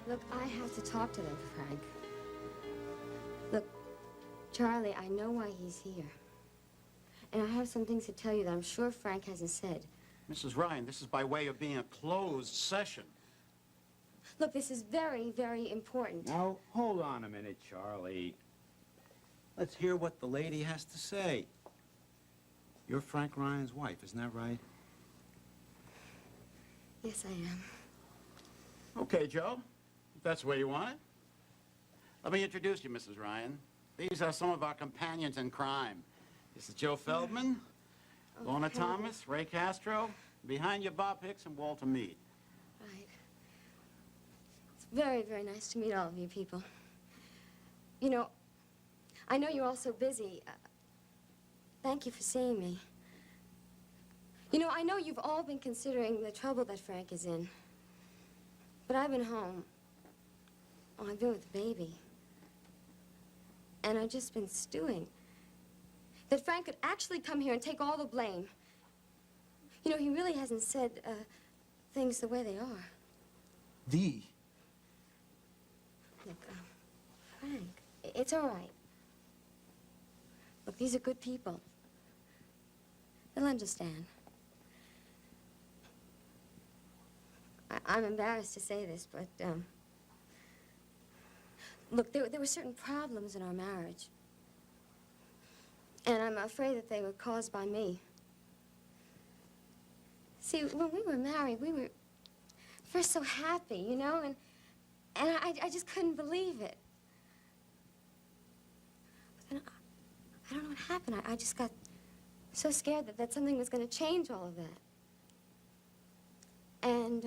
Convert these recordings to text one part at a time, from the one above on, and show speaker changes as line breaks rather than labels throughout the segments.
Look, I have to talk to them, Frank. Look, Charlie, I know why he's here. And I have some things to tell you that I'm sure Frank hasn't said.
Mrs. Ryan, this is by way of being a closed session.
Look, this is very, very important.
Now, hold on a minute, Charlie.
Let's hear what the lady has to say. You're Frank Ryan's wife, isn't that right?
Yes, I am.
Okay, Joe. If that's the way you want it. Let me introduce you, Mrs. Ryan. These are some of our companions in crime. This is Joe Feldman, Lorna Thomas, Ray Castro. Behind you, Bob Hicks and Walter Meade.
Right. It's very, very nice to meet all of you people. You know, I know you're all so busy. Thank you for seeing me. You know, I know you've all been considering the trouble that Frank is in. But I've been home. Oh, I've been with the baby. And I've just been stewing. That Frank could actually come here and take all the blame. You know, he really hasn't said things the way they are. Look, Frank, it's all right. Look, these are good people. They'll understand. I'm embarrassed to say this, but, look, there were certain problems in our marriage. And I'm afraid that they were caused by me. See, when we were married, we were first so happy, you know, and I just couldn't believe it. But then I don't know what happened. I just got so scared that something was going to change all of that. And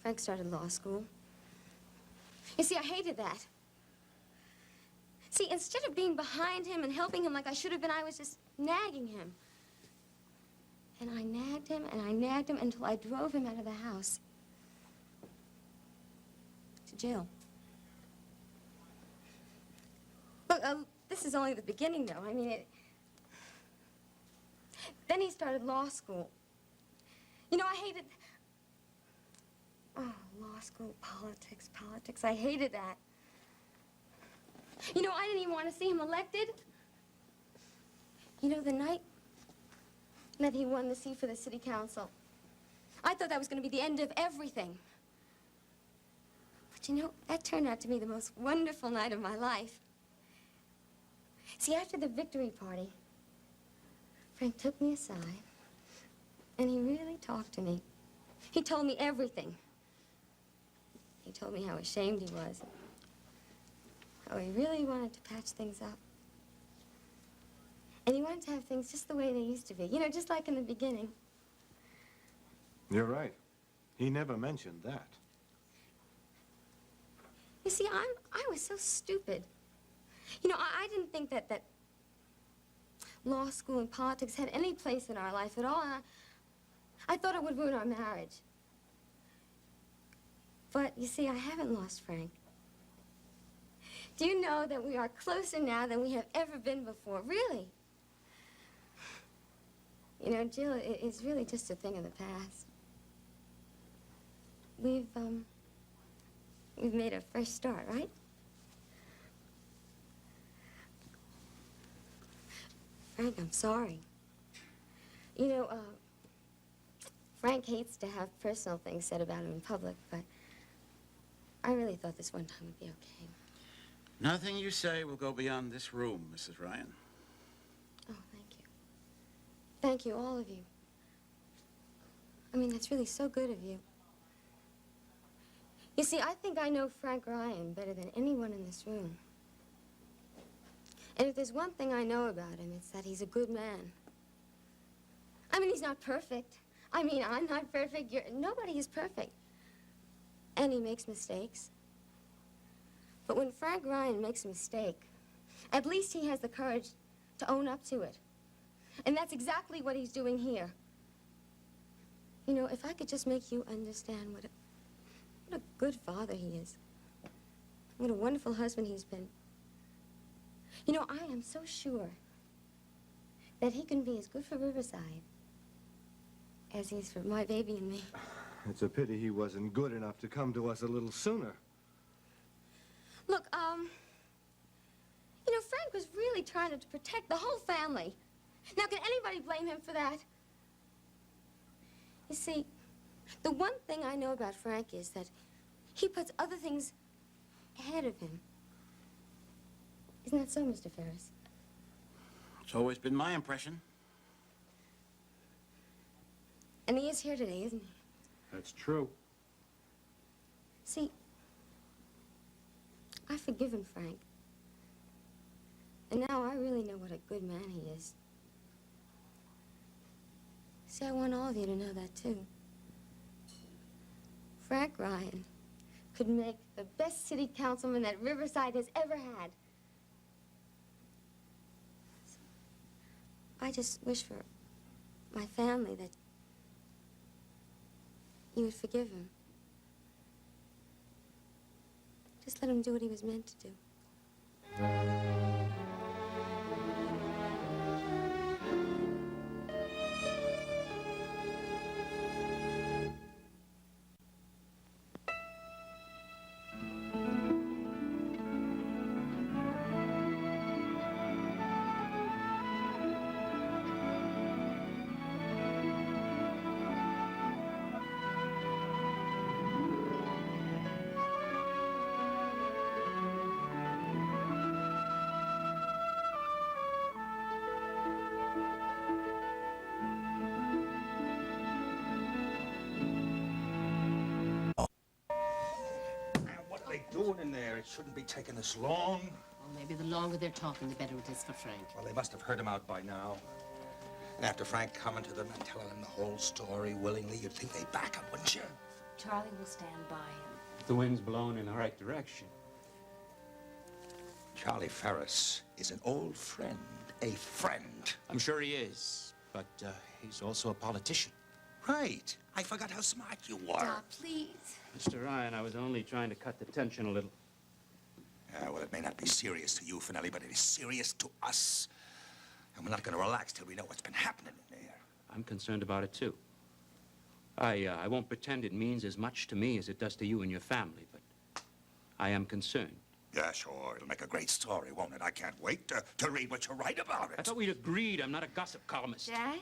Frank started law school. You see, I hated that. See, instead of being behind him and helping him like I should have been, I was just nagging him. And I nagged him and I nagged him until I drove him out of the house. To jail. Look, this is only the beginning, though. I mean, Then he started law school. You know, I hated... Oh, law school, politics. I hated that. You know, I didn't even want to see him elected. You know, the night that he won the seat for the city council, I thought that was going to be the end of everything. But you know, that turned out to be the most wonderful night of my life. See, after the victory party, Frank took me aside, and he really talked to me. He told me everything. He told me how ashamed he was. How he really wanted to patch things up. And he wanted to have things just the way they used to be. You know, just like in the beginning.
You're right. He never mentioned that.
You see, I was so stupid. You know, I didn't think that law school and politics had any place in our life at all. And I thought it would ruin our marriage. But, you see, I haven't lost Frank. Do you know that we are closer now than we have ever been before? Really? You know, Jill is really just a thing of the past. We've made a fresh start, right? Frank, I'm sorry. You know, Frank hates to have personal things said about him in public, but I really thought this one time would be okay.
Nothing you say will go beyond this room, Mrs. Ryan.
Oh, thank you. Thank you, all of you. I mean, that's really so good of you. You see, I think I know Frank Ryan better than anyone in this room. And if there's one thing I know about him, it's that he's a good man. I mean, he's not perfect. I mean, I'm not perfect. Nobody is perfect. And he makes mistakes. But when Frank Ryan makes a mistake, at least he has the courage to own up to it. And that's exactly what he's doing here. You know, if I could just make you understand what a good father he is. What a wonderful husband he's been. You know, I am so sure that he can be as good for Riverside as he is for my baby and me.
It's a pity he wasn't good enough to come to us a little sooner.
Look, Frank was really trying to protect the whole family. Now, can anybody blame him for that? You see, the one thing I know about Frank is that he puts other things ahead of him. Isn't that so, Mr. Ferris?
It's always been my impression.
And he is here today, isn't he?
That's true.
See, I've forgiven Frank. And now I really know what a good man he is. See, I want all of you to know that, too. Frank Ryan could make the best city councilman that Riverside has ever had. So, I just wish for my family that you would forgive him. Just let him do what he was meant to do.
What are they doing in there? It shouldn't be taking this long.
Well, maybe the longer they're talking, the better it is for Frank.
Well, they must have heard him out by now. And after Frank coming to them and telling them the whole story willingly, you'd think they'd back him, wouldn't you?
Charlie will stand by him.
The wind's blowing in the right direction.
Charlie Ferris is an old friend. A friend.
I'm sure he is, but he's also a politician.
Right. I forgot how smart you were.
Stop, please.
Mr. Ryan, I was only trying to cut the tension a little.
Yeah, well, it may not be serious to you, Finelli, but it is serious to us. And we're not going to relax till we know what's been happening in there.
I'm concerned about it, too. I won't pretend it means as much to me as it does to you and your family, but I am concerned.
Yeah, sure. It'll make a great story, won't it? I can't wait to read what you write about it.
I thought we'd agreed I'm not a gossip columnist.
Jack,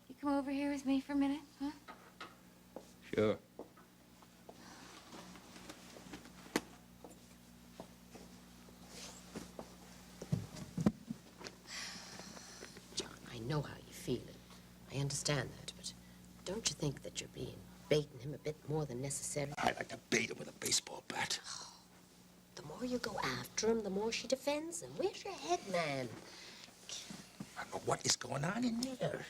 you come over here with me for a minute, huh?
Sure.
John, I know how you feel it. I understand that, but don't you think that you're baiting him a bit more than necessary?
I'd like to bait him with a baseball bat.
The more you go after him, the more she defends him. Where's your head, man?
I don't know what is going on in there.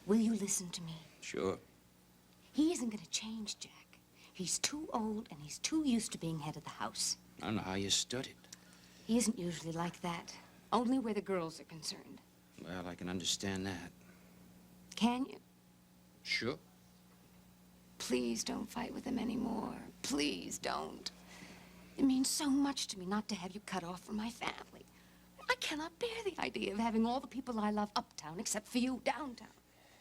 Will you listen to me?
Sure.
He isn't going to change, Jack. He's too old and he's too used to being head of the house.
I don't know how you stood it.
He isn't usually like that. Only where the girls are concerned.
Well, I can understand that.
Can you?
Sure.
Please don't fight with him anymore. Please don't. It means so much to me not to have you cut off from my family. I cannot bear the idea of having all the people I love uptown except for you downtown.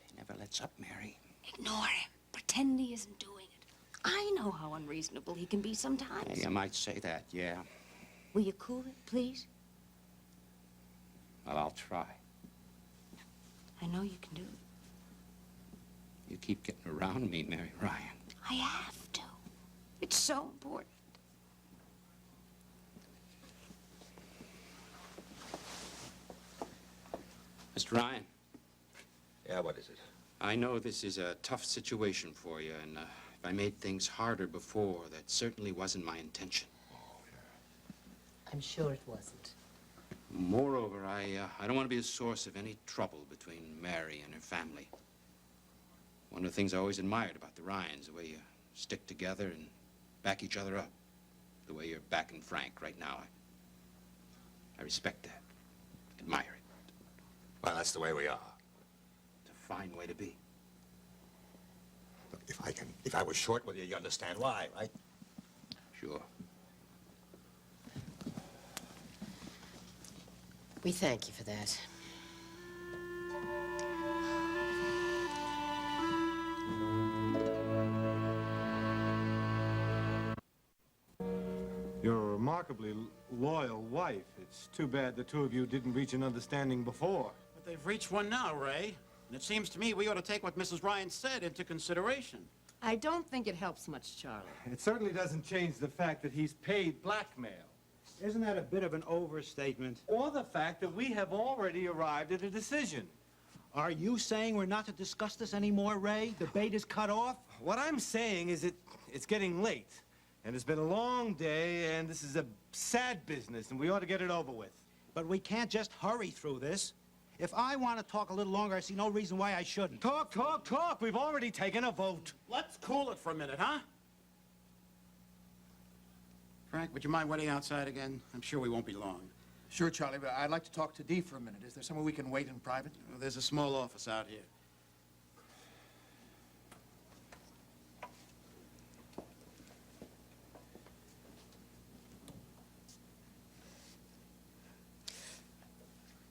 He never lets up, Mary.
Ignore him. Pretend he isn't doing it. I know how unreasonable he can be sometimes.
You might say that, yeah.
Will you cool it, please?
Well, I'll try.
I know you can do it.
You keep getting around me, Mary Ryan.
I have to. It's so important.
Mr. Ryan,
Yeah, what is it?
I know this is a tough situation for you, and if I made things harder before, that certainly wasn't my intention.
I'm sure it wasn't.
Moreover, I don't want to be a source of any trouble between Mary and her family. One of the things I always admired about the Ryans, the way you stick together and back each other up. The way you're backing Frank right now. I respect that. Admire it.
Well, that's the way we are.
It's a fine way to be.
Look, if I was short with you, you understand why, right?
Sure.
We thank you for that.
remarkably loyal wife. It's too bad the two of you didn't reach an understanding before.
But they've reached one now, Ray. And it seems to me we ought to take what Mrs. Ryan said into consideration.
I don't think it helps much, Charlie.
It certainly doesn't change the fact that he's paid blackmail.
Isn't that a bit of an overstatement?
Or the fact that we have already arrived at a decision.
Are you saying we're not to discuss this anymore, Ray? The bait is cut off?
What I'm saying is it's getting late. And it's been a long day, and this is a sad business, and we ought to get it over with.
But we can't just hurry through this. If I want to talk a little longer, I see no reason why I shouldn't.
Talk, talk, talk. We've already taken a vote.
Let's cool it for a minute, huh? Frank, would you mind waiting outside again? I'm sure we won't be long.
Sure, Charlie, but I'd like to talk to Dee for a minute. Is there somewhere we can wait in private?
Well, there's a small office out here.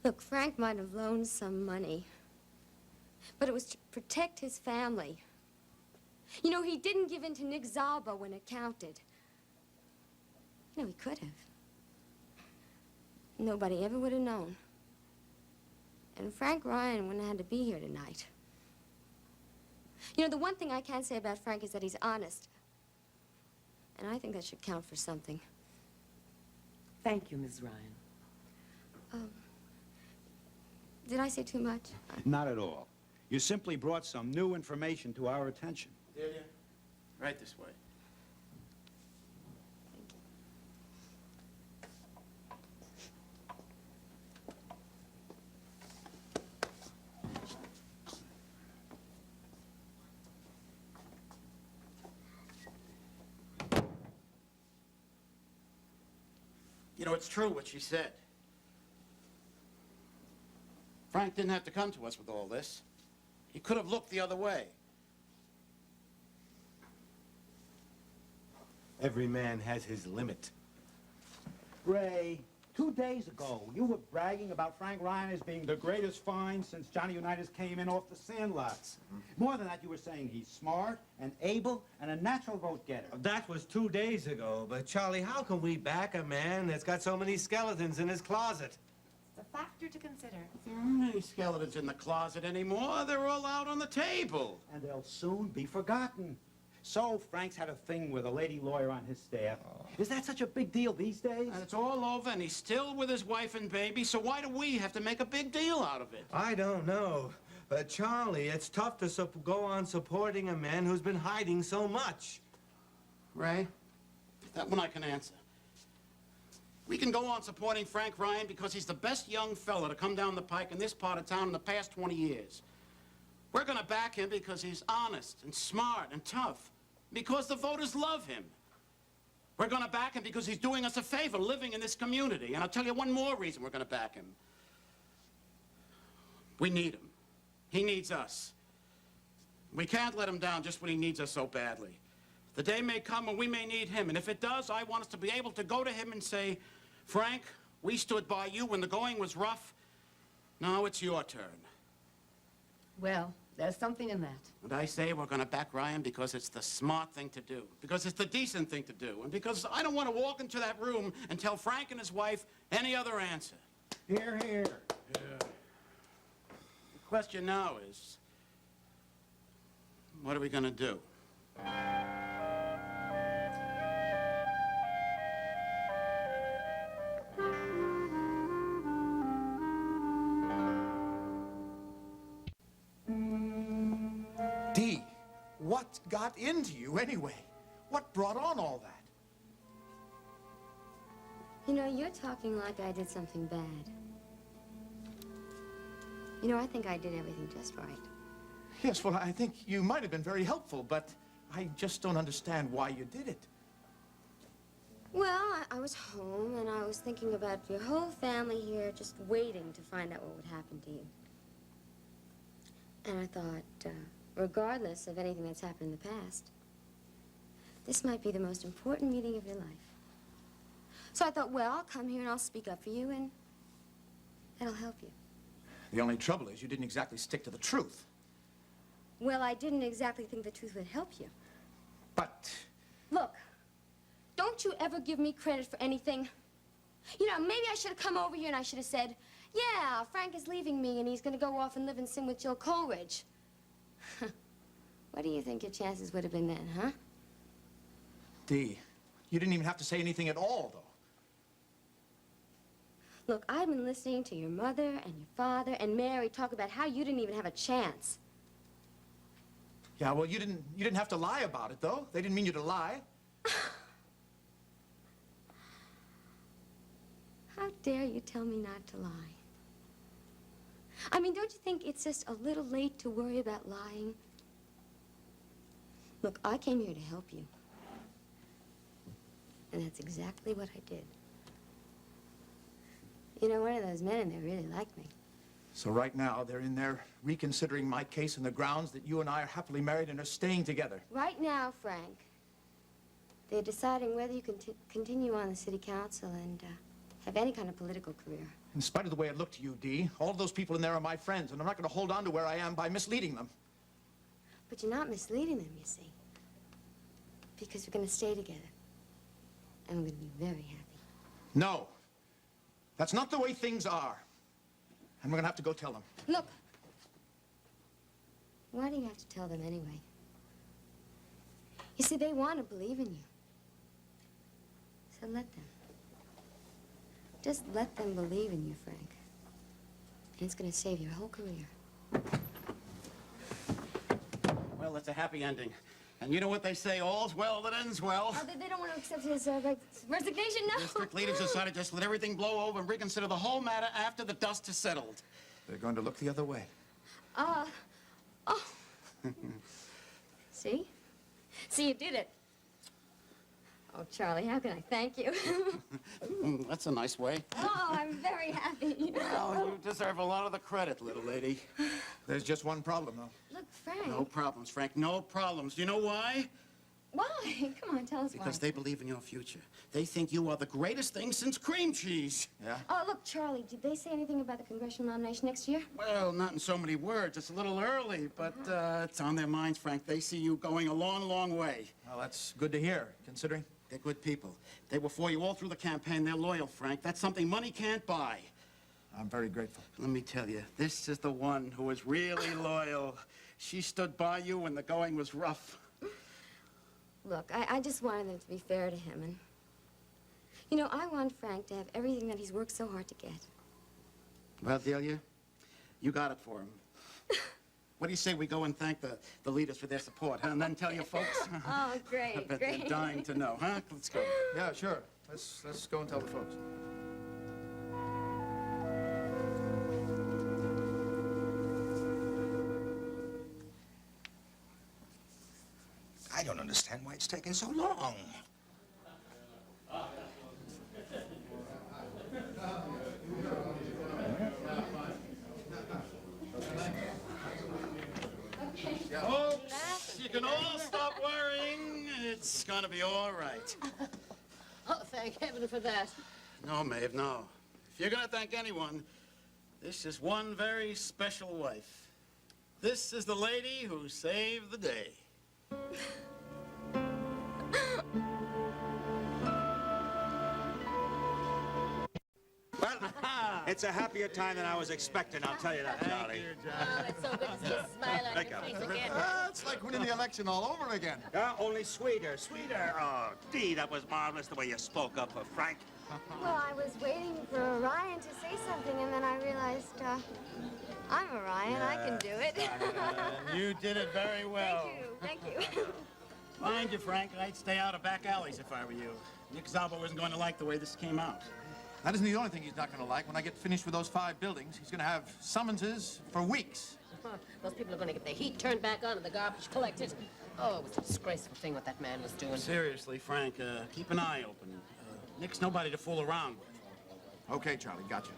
Look, Frank might have loaned some money, but it was to protect his family. You know, he didn't give in to Nick Zalba when it counted. You know, he could have. Nobody ever would have known. And Frank Ryan wouldn't have had to be here tonight. You know, the one thing I can say about Frank is that he's honest. And I think that should count for something.
Thank you, Ms. Ryan.
Did I say too much?
Not at all. You simply brought some new information to our attention.
Did you? Right this way. You know, it's true what she said. Frank didn't have to come to us with all this. He could have looked the other way.
Every man has his limit.
Ray, 2 days ago, you were bragging about Frank Ryan as being the greatest find since Johnny Unitas came in off the Sandlots. More than that, you were saying he's smart and able and a natural vote getter.
That was 2 days ago, but Charlie, how can we back a man that's got so many skeletons in his closet?
It's a factor to consider.
There aren't any skeletons in the closet anymore. They're all out on the table.
And they'll soon be forgotten. So Frank's had a thing with a lady lawyer on his staff. Is that such a big deal these days?
And it's all over, and he's still with his wife and baby, so why do we have to make a big deal out of it?
I don't know. But Charlie, it's tough to go on supporting a man who's been hiding so much.
Ray, that one I can answer. We can go on supporting Frank Ryan because he's the best young fella to come down the pike in this part of town in the past 20 years. We're going to back him because he's honest and smart and tough, because the voters love him. We're going to back him because he's doing us a favor living in this community. And I'll tell you one more reason we're going to back him. We need him. He needs us. We can't let him down just when he needs us so badly. The day may come when we may need him, and if it does, I want us to be able to go to him and say, Frank, we stood by you when the going was rough. Now it's your turn.
Well, there's something in that.
And I say we're going to back Ryan because it's the smart thing to do, because it's the decent thing to do, and because I don't want to walk into that room and tell Frank and his wife any other answer.
Hear, hear.
Yeah. The question now is, what are we going to do?
Dee, what got into you anyway? What brought on all that?
You know, you're talking like I did something bad. You know, I think I did everything just right.
Yes, well, I think you might have been very helpful, but I just don't understand why you did it.
Well, I was home, and I was thinking about your whole family here just waiting to find out what would happen to you. And I thought, regardless of anything that's happened in the past, this might be the most important meeting of your life. So I thought, well, I'll come here and I'll speak up for you, and that'll help you.
The only trouble is you didn't exactly stick to the truth.
Well, I didn't exactly think the truth would help you.
But
Look, don't don't you ever give me credit for anything. You know, maybe I should have come over here and I should have said, yeah, Frank is leaving me and he's going to go off and live in sin with Jill Coleridge. What do you think your chances would have been then, huh?
Dee, you didn't even have to say anything at all, though.
Look, I've been listening to your mother and your father and Mary talk about how you didn't even have a chance.
Yeah, well, you didn't have to lie about it, though. They didn't mean you to lie.
How dare you tell me not to lie? I mean, don't you think it's just a little late to worry about lying? Look, I came here to help you. And that's exactly what I did. You know, one of those men in there really liked me.
So right now, they're in there reconsidering my case on the grounds that you and I are happily married and are staying together.
Right now, Frank, they're deciding whether you can continue on the city council and have any kind of political career.
In spite of the way it looked to you, Dee, all of those people in there are my friends, and I'm not going to hold on to where I am by misleading them.
But you're not misleading them, you see. Because we're going to stay together. And we're going to be very happy.
No. That's not the way things are. And we're going to have to go tell them.
Look. Why do you have to tell them anyway? You see, they want to believe in you. So let them. Just let them believe in you, Frank. And it's going to save your whole career.
Well, it's a happy ending. And you know what they say, all's well that ends well.
Oh, they don't want to accept his resignation, no.
District leaders decided just let everything blow over and reconsider the whole matter after the dust has settled.
They're going to look the other way.
Oh. See? See, you did it. Oh, Charlie, how can I thank you?
That's a nice way.
Oh, I'm very happy.
Well, you deserve a lot of the credit, little lady.
There's just one problem, though.
Look, Frank.
No problems, Frank, no problems. You know why?
Why? Come on, tell us why.
Because they believe in your future. They think you are the greatest thing since cream cheese.
Yeah?
Oh, look, Charlie, did they say anything about the congressional nomination next year?
Well, not in so many words. It's a little early, but it's on their minds, Frank. They see you going a long, long way.
Well, that's good to hear, considering.
They're good people. They were for you all through the campaign. They're loyal, Frank. That's something money can't buy.
I'm very grateful.
Let me tell you, this is the one who is really loyal. She stood by you when the going was rough.
Look, I just wanted them to be fair to him, and... You know, I want Frank to have everything that he's worked so hard to get.
Well, Delia, you got it for him. What do you say we go and thank the leaders for their support, huh? And then tell your folks?
Oh, great,
I bet
great.
they're dying to know, huh? Let's go.
Yeah, sure. Let's go and tell the folks.
I don't understand why it's taking so long.
Folks, you can all stop worrying. It's gonna be all right.
Oh, thank heaven for that.
No, Maeve, no. If you're gonna thank anyone, this is one very special wife. This is the lady who saved the day.
Well, it's a happier time than I was expecting, I'll tell you that, Charlie.
Oh, it's so good to see a smile on your face again.
It's like winning the election all over again.
Yeah, only sweeter, sweeter. Oh, Dee, that was marvelous the way you spoke up for Frank.
Well, I was waiting for Orion to say something, and then I realized, I'm Orion. I can do it.
You did it very well.
Thank you.
Mind you, Frank, I'd stay out of back alleys if I were you. Nick Zalbo isn't going to like the way this came out.
That isn't the only thing he's not going to like. When I get finished with those 5 buildings, he's going to have summonses for weeks.
Those people are going to get their heat turned back on and the garbage collected. Oh, it was a disgraceful thing what that man was doing.
Seriously, Frank, keep an eye open. Nick's nobody to fool around with.
Okay, Charlie, gotcha.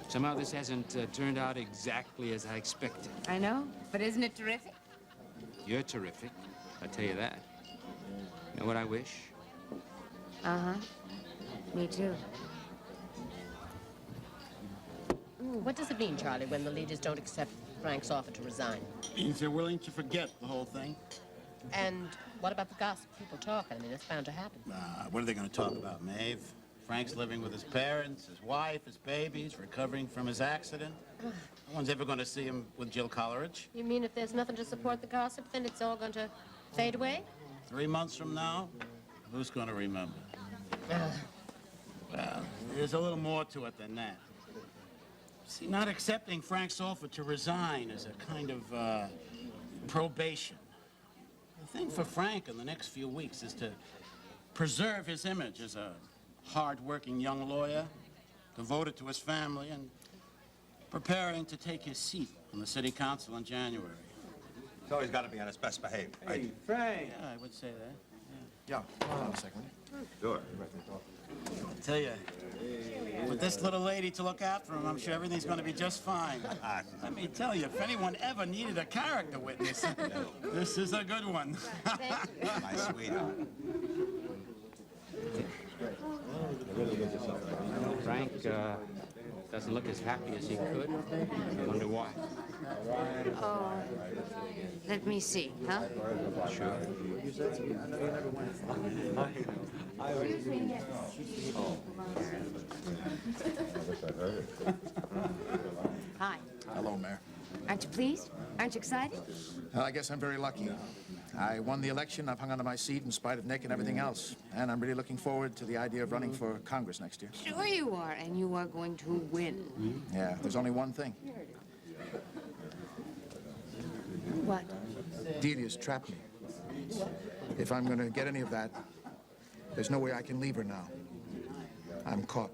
Somehow this hasn't turned out exactly as I expected.
I know, but isn't it terrific?
You're terrific, I'll tell you that. You know what I wish?
Uh-huh. Me too.
What does it mean, Charlie, when the leaders don't accept Frank's offer to resign?
Means they're willing to forget the whole thing.
And what about the gossip? People talking. I mean, it's bound to happen.
What are they going to talk about, Maeve? Frank's living with his parents, his wife, his babies, recovering from his accident. No one's ever going to see him with Jill Coleridge.
You mean if there's nothing to support the gossip, then it's all going to fade away?
3 months from now, who's going to remember? Well, there's a little more to it than that. See, not accepting Frank's offer to resign is a kind of probation. The thing for Frank in the next few weeks is to preserve his image as a hard-working young lawyer, devoted to his family, and preparing to take his seat on the city council in January.
He's always got to be on his best behavior, right?
Hey, Frank.
Yeah, I would say that.
Yeah, hold on a second.
Sure.
I tell you, with this little lady to look after him, I'm sure everything's going to be just fine. Let me tell you, if anyone ever needed a character witness, this is a good one.
My sweetheart.
Frank doesn't look as happy as he could. I wonder why.
Oh, let me see, huh?
Sure.
Hi.
Hello, Mayor.
Aren't you pleased? Aren't you excited?
I guess I'm very lucky. I won the election. I've hung onto my seat in spite of Nick and everything else. And I'm really looking forward to the idea of running for Congress next year.
Sure you are, and you are going to win.
Yeah, there's only one thing.
What?
Delia's trapped me. If I'm going to get any of that, there's no way I can leave her now. I'm caught.